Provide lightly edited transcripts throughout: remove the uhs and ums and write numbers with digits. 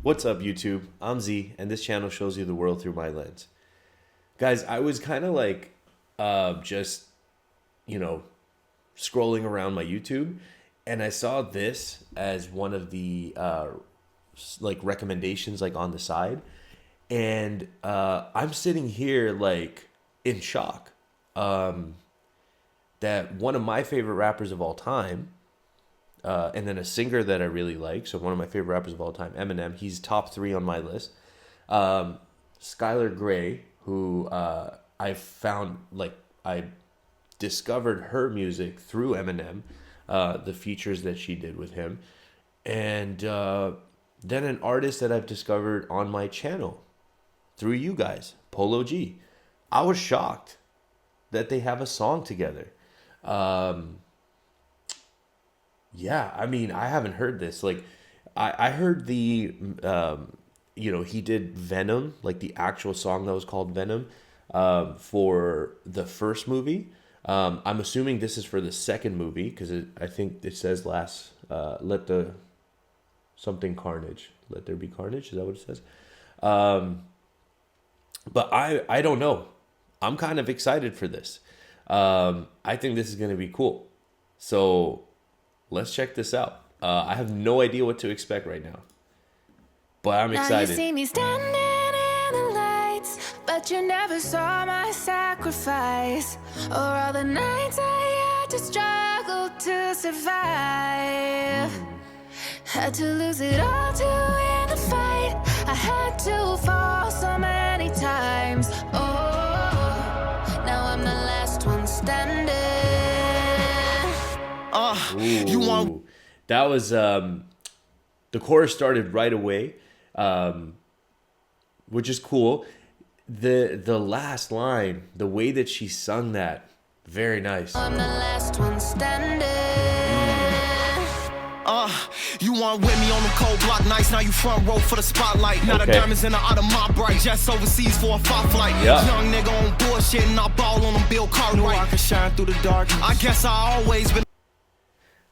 What's up, YouTube? I'm Z, and this channel shows you the world through my lens. Guys, I was kind of like, just, scrolling around my YouTube, and I saw this as one of the, recommendations, on the side. And I'm sitting here, in shock that one of my favorite rappers of all time, and then a singer that I really like. So one of my favorite rappers of all time, Eminem. He's top 3 on my list. Skylar Grey, who I found, I discovered her music through Eminem, the features that she did with him. And then an artist that I've discovered on my channel through you guys, Polo G. I was shocked that they have a song together. Yeah, I mean, I haven't heard this. I heard the, he did Venom, the actual song that was called Venom, for the first movie. I'm assuming this is for the second movie, because I think it says let there be carnage. Is that what it says? But I don't know. I'm kind of excited for this. I think this is going to be cool. So let's check this out. I have no idea what to expect right now, but I'm excited. Now you see me standing in the lights, but you never saw my sacrifice, or all the nights I had to struggle to survive. Had to lose it all to win the fight. I had to fall so many times. Oh, now I'm the last one standing. You want that was the chorus started right away, which is cool. The last line, the way that she sung that, very nice. I'm the last one standing. You want with me on the cold block nights, now you front row for the spotlight. Now the diamonds in the out of my bright, just overseas for a fight flight. Yeah. Young nigga on bullshit and I ball on them Bill Cartwright. I can shine through the dark. I guess I always been.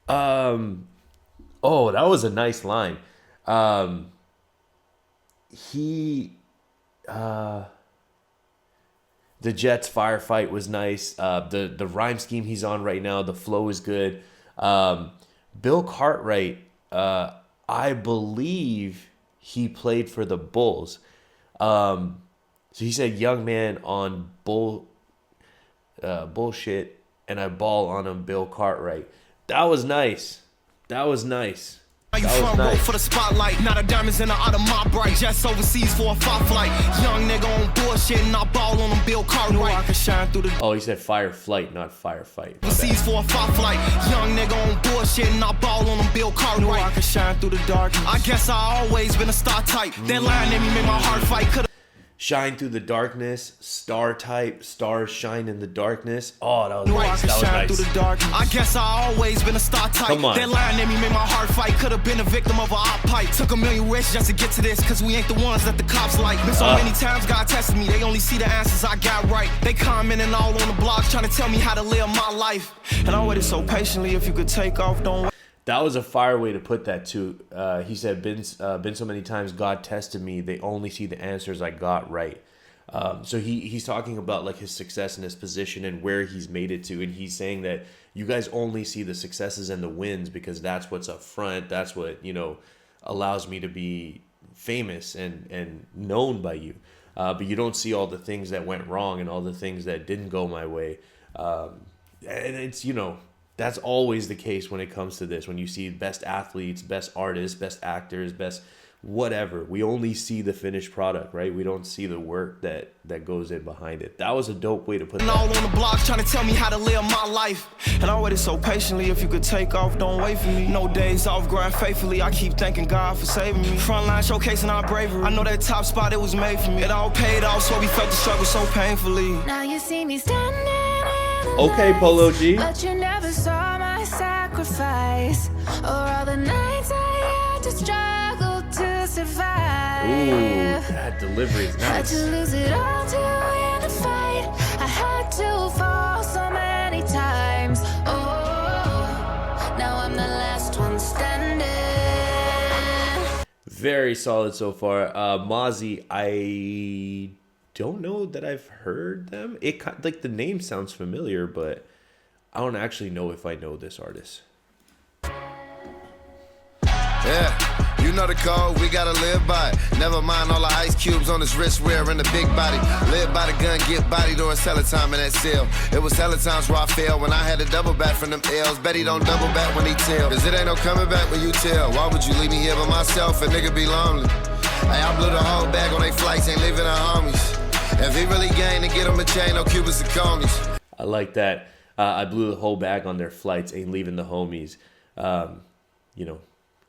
Oh, that was a nice line. The Jets firefight was nice. The rhyme scheme he's on right now, the flow is good. Bill Cartwright, I believe he played for the Bulls. So he said, young man on bullshit, and I ball on him, Bill Cartwright. That was nice. That was nice. Now you front row for the spotlight. Now the diamonds in the out of my bright, just overseas for a fight flight. Young nigga on bullshit and I ball on them Bill Cartwright. I can shine through the. Oh, he said fire flight, not firefight. Overseas for a fight flight. Young nigga on bullshit and I ball on them Bill Cartwright. I can shine through the dark. I guess I always been a star type. That line in me made my heart fight. Could shine through the darkness, star type, stars shine in the darkness. Oh, that was nice. That was nice. Through the dark. I guess I always been a star type. Come on. That line in me made my heart fight. Could have been a victim of a op pipe. Took a million risks just to get to this, cause we ain't the ones that the cops like. Been so many times God tested me, they only see the answers I got right. They commenting all on the blogs trying to tell me how to live my life. And I waited so patiently, if you could take off, don't wait. That was a fire way to put that too. He said, been so many times God tested me, they only see the answers I got right. So he's talking about his success and his position and where he's made it to. And he's saying that you guys only see the successes and the wins because that's what's up front. That's what, allows me to be famous and known by you. But you don't see all the things that went wrong and all the things that didn't go my way. And it's, that's always the case when it comes to this. When you see best athletes, best artists, best actors, best whatever, we only see the finished product, right? We don't see the work that goes in behind it. That was a dope way to put that. All on the blogs trying to tell me how to live my life. And I waited so patiently, if you could take off, don't wait for me. No days off, grind faithfully. I keep thanking God for saving me. Frontline showcasing our bravery. I know that top spot, it was made for me. It all paid off, so we felt the struggle so painfully. Now you see me standing in the Okay, lights, Polo G. but you never saw my sacrifice, or all the nights I had to struggle to survive. Ooh, that delivery is Had nice. to lose it all to win the fight. I had to fall so many times. Oh, now I'm the last one standing. Very solid so far. Mozzy, I don't know that I've heard them. Like the name sounds familiar, but I don't actually know if I know this artist. Yeah, you know the code, we gotta live by it. Never mind all the ice cubes on his wrist wearing the big body. Live by the gun, get body during hella time in that cell. It was hella times where I failed when I had to double back from them L's. Bet he don't double back when he tell, cause it ain't no coming back when you tell. Why would you leave me here by myself? A nigga be lonely. Hey, I blew the whole bag on they flights, ain't leaving the homies. If he really gang, to get him a chain, no Cubans and conies. I like that. I blew the whole bag on their flights, ain't leaving the homies. You know,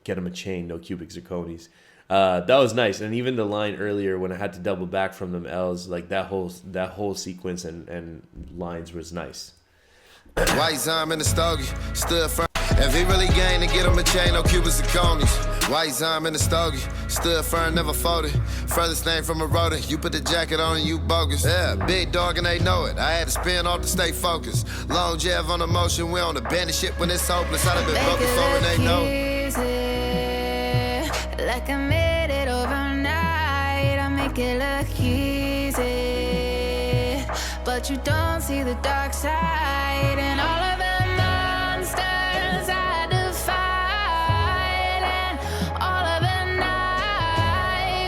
get them a chain, no cubic zirconies. That was nice. And even the line earlier when I had to double back from them L's, like that whole sequence and lines was nice. White Zime in the stogie, stood firm. If he really gang, to get him a chain, no Cubans and conies. White Zime in the stogie, stood firm, never folded. Furthest thing from a rodent, you put the jacket on and you bogus. Yeah, big dog and they know it. I had to spin off to stay focused. Long jab on emotion, we on the bandit shit when it's hopeless. I'd have been broke before and they know it. Like I made it overnight, I make it look easy. But you don't see the dark side and all of the monsters I defied and all of the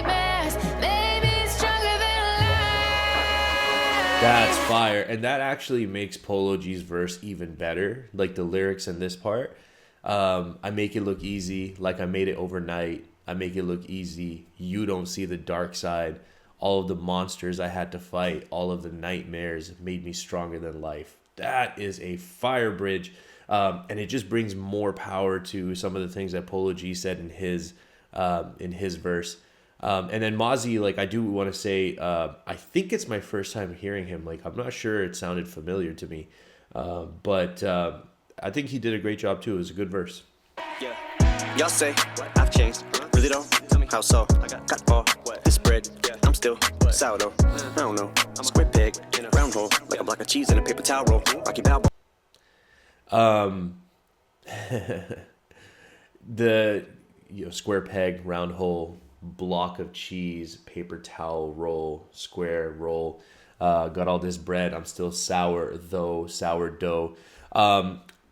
nightmares made me stronger than life. That's fire. And that actually makes Polo G's verse even better. Like the lyrics in this part. I make it look easy, like I made it overnight. I make it look easy. You don't see the dark side. All of the monsters I had to fight, all of the nightmares made me stronger than life. That is a fire bridge. And it just brings more power to some of the things that Polo G said in his verse. And then Mazy, like I do want to say, I think it's my first time hearing him. Like I'm not sure it sounded familiar to me. But I think he did a great job too. It was a good verse. Yeah. Y'all say I've changed, really though? How so? Got all this bread, I'm still sourdough. I don't know, square peg, round hole, like a block of cheese in a paper towel roll. Rocky Balboa. The square peg, round hole, block of cheese, paper towel roll, square roll. Got all this bread, I'm still sourdough.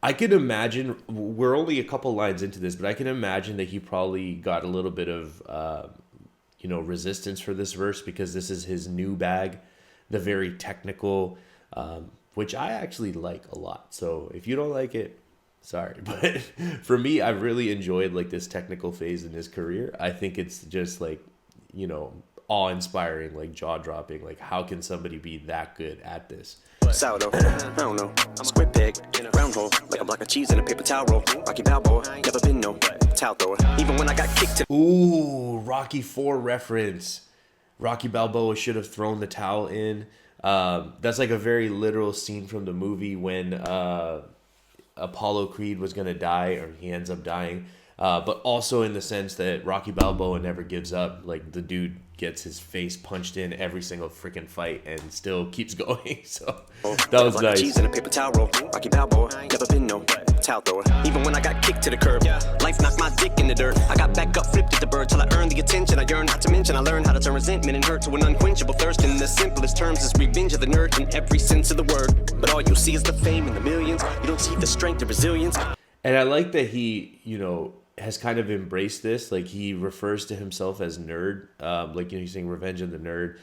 I can imagine, we're only a couple lines into this, but I can imagine that he probably got a little bit of, resistance for this verse because this is his new bag, the very technical, which I actually like a lot. So if you don't like it, sorry. But for me, I've really enjoyed like this technical phase in his career. I think it's just like, awe-inspiring, like jaw-dropping. Like how can somebody be that good at this? Sourdough, I don't know, square peg, round hole, like a block of cheese in a paper towel roll. Rocky Balboa, never been no towel thrower. Even when I got kicked to Ooh, Rocky 4 reference. Rocky Balboa should have thrown the towel in. That's like a very literal scene from the movie when Apollo Creed was gonna die, or he ends up dying. But also in the sense that Rocky Balboa never gives up. Like the dude gets his face punched in every single freaking fight and still keeps going. So that was nice. Cheese in a paper towel roll. Rocky Balboa, never been no towel thrower. Even when I got kicked to the curb, life knocked my dick in the dirt. I got back up, flipped at the bird till I earned the attention I yearn. Not to mention I learned how to turn resentment and hurt to an unquenchable thirst. In the simplest terms is revenge of the nerd in every sense of the word. But all you see is the fame and the millions. You don't see the strength and resilience. And I like that he, has kind of embraced this. Like he refers to himself as nerd, he's saying revenge of the nerd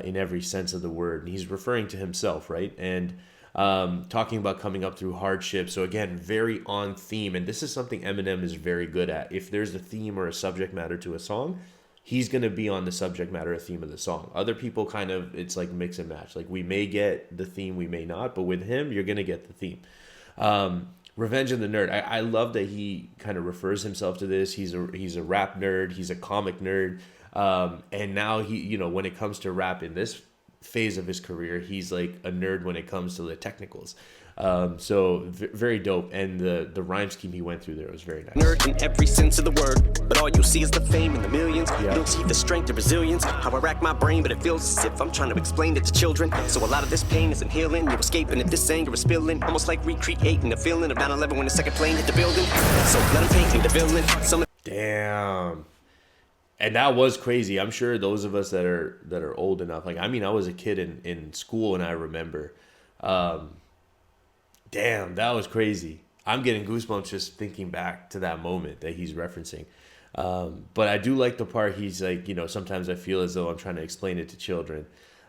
in every sense of the word, and he's referring to himself, right? And talking about coming up through hardship. So again, very on theme, and this is something Eminem is very good at. If there's a theme or a subject matter to a song, he's going to be on the subject matter or theme of the song. Other people kind of, it's like mix and match. Like we may get the theme, we may not, but with him, you're going to get the theme. Revenge of the Nerd. I love that he kind of refers himself to this. He's a rap nerd. He's a comic nerd. And now he, when it comes to rap in this phase of his career, he's like a nerd when it comes to the technicals. So very dope. And the rhyme scheme he went through there was very nice. Nerd in every sense of the word, but all you see is the fame and the millions. Yeah. You don't see the strength and resilience. How I rack my brain, but it feels as if I'm trying to explain it to children. So a lot of this pain isn't healing. You're escaping if this anger is spilling. Almost like recreating the feeling of 9/11 when the second plane hit the building. So let him paint me the villain. Damn. And that was crazy. I'm sure those of us that are old enough, like, I mean, I was a kid in school and I remember. Damn, that was crazy. I'm getting goosebumps just thinking back to that moment that he's referencing. But I do like the part he's like, you know, sometimes I feel as though I'm trying to explain it to children.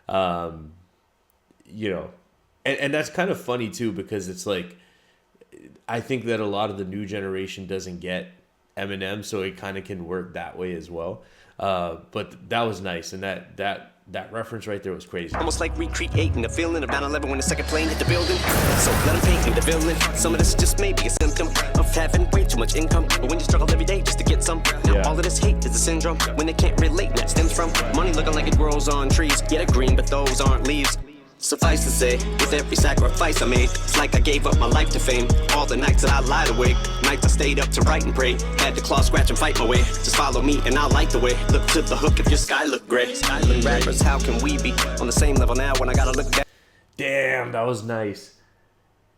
You know, and that's kind of funny too, because it's like, I think that a lot of the new generation doesn't get Eminem, so it kind of can work that way as well. But that was nice, and that reference right there was crazy. Almost like recreating the feeling of 9/11 when the second plane hit the building. So let them paint me the villain. Some of this is just maybe a symptom of having way too much income. But when you struggle every day just to get some, now all of this hate is a syndrome. When they can't relate, and that stems from money looking like it grows on trees. Yeah, they're green, but those aren't leaves. Suffice to say, with every sacrifice I made, it's like I gave up my life to fame. All the nights that I lied awake, nights I stayed up to write and pray. Had to claw, scratch, and fight my way. Just follow me and I'll light the way. Look to the hook if your sky look gray. Skylar rappers, how can we be on the same level now when I gotta look down? Damn, that was nice.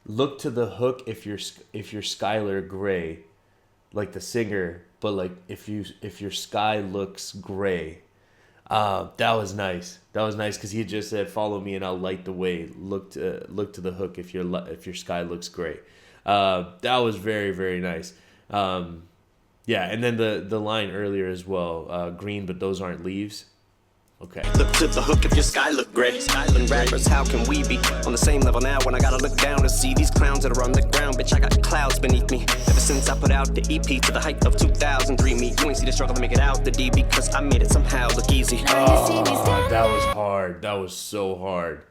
Look to the hook if you're Skylar gray, like the singer, but like if your sky looks gray. That was nice. That was nice because he had just said, "Follow me and I'll light the way." Look to the hook if your sky looks gray. That was very, very nice. Yeah, and then the line earlier as well, green, but those aren't leaves. Okay. Look to the hook if your sky look gray. Skylar rappers, how can we be on the same level now when I gotta look down to see these clowns that are on the ground? Bitch, I got clouds beneath me. Ever since I put out the EP to the height of 2003, me, you ain't see the struggle to make it out the D because I made it somehow look easy. Oh, that was hard. That was so hard.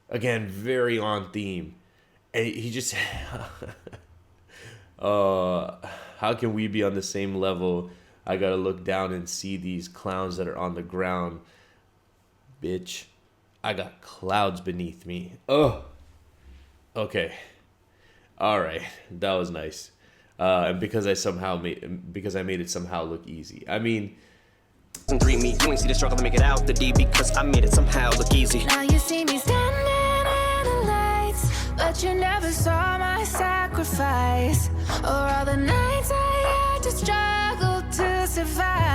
Again, very on theme. And he just how can we be on the same level? I gotta look down and see these clowns that are on the ground. Bitch, I got clouds beneath me. Oh, okay, all right, that was nice. And because I made it somehow look easy. I mean, me, you ain't see the struggle to make it out the D because I made it somehow look easy. Now you see me standing in the lights, but you never saw my sacrifice or all the nights I had to struggle to survive.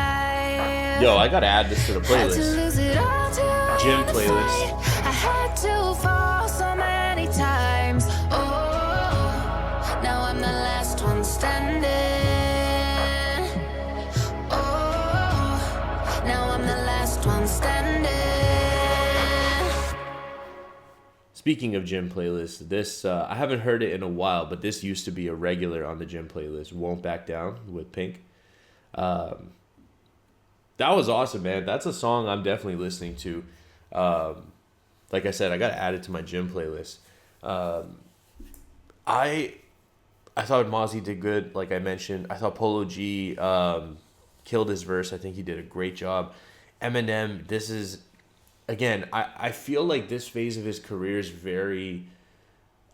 yo, I gotta add this to the Had to playlist. lose it all to Gym win the playlist. fight. I had to fall so many times. Oh, now I'm the last one standing. Oh, now I'm the last one standing. Speaking of gym playlists, this I haven't heard it in a while, but this used to be a regular on the gym playlist. Won't Back Down with Pink. That was awesome, man. That's a song I'm definitely listening to. Like I said, I got to add it to my gym playlist. I thought Mozzy did good, like I mentioned. I thought Polo G killed his verse. I think he did a great job. Eminem, this is, again, I feel like this phase of his career is very...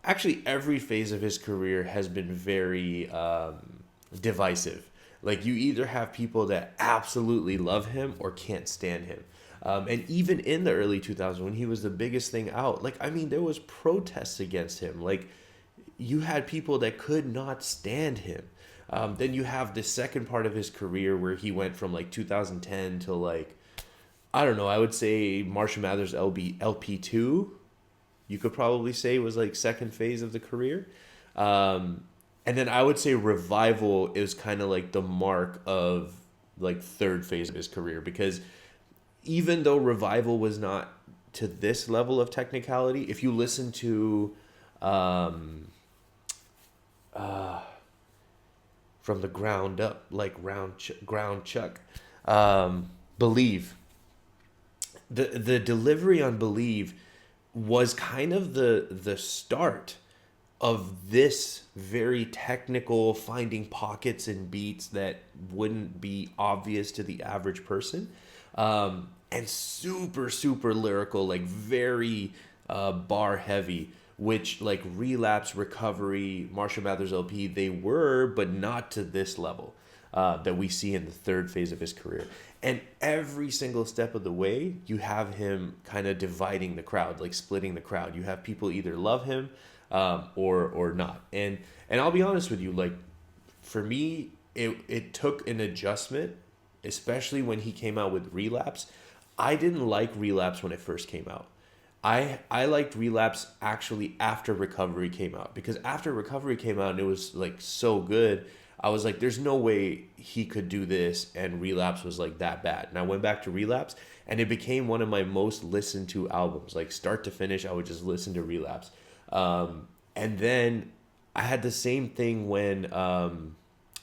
Actually, every phase of his career has been very divisive. Like, you either have people that absolutely love him or can't stand him. And even in the early 2000s, when he was the biggest thing out, like, I mean, there was protests against him. Like, you had people that could not stand him. Then you have the second part of his career where he went from, like, 2010 to, like, I don't know, I would say Marshall Mathers LP2, you could probably say was, like, second phase of the career. And then I would say Revival is kind of like the mark of like third phase of his career, because even though Revival was not to this level of technicality, if you listen to From the Ground Up, like Ground Chuck, Believe, the delivery on Believe was kind of the start of this very technical, finding pockets and beats that wouldn't be obvious to the average person, and super, super lyrical, like very bar heavy, which like Relapse, Recovery, Marshall Mathers LP, they were, but not to this level that we see in the third phase of his career. And every single step of the way, you have him kind of dividing the crowd, like splitting the crowd. You have people either love him or not. And I'll be honest with you, like, for me, it took an adjustment especially when he came out with Relapse. I didn't like Relapse when it first came out. I liked Relapse actually after Recovery came out, because after Recovery came out and it was like so good, I was like, there's no way he could do this and Relapse was like that bad. And I went back to Relapse and it became one of my most listened to albums. Like start to finish, I would just listen to Relapse. And then I had the same thing when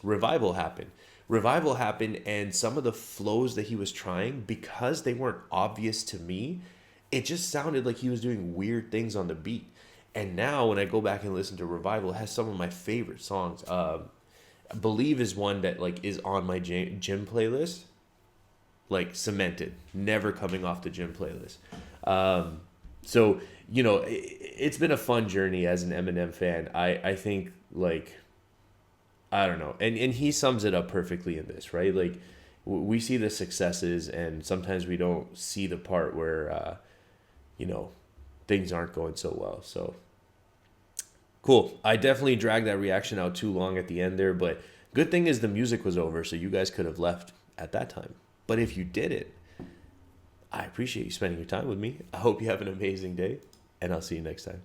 Revival happened. Revival happened, and some of the flows that he was trying, because they weren't obvious to me, it just sounded like he was doing weird things on the beat. And now when I go back and listen to Revival, it has some of my favorite songs. Believe is one that like is on my gym playlist, like cemented, never coming off the gym playlist. So, you know, it's been a fun journey as an Eminem fan. I think, like, I don't know. And he sums it up perfectly in this, right? Like, we see the successes, and sometimes we don't see the part where, you know, things aren't going so well. So, cool. I definitely dragged that reaction out too long at the end there, but good thing is the music was over, so you guys could have left at that time. But if you didn't, I appreciate you spending your time with me. I hope you have an amazing day, and I'll see you next time.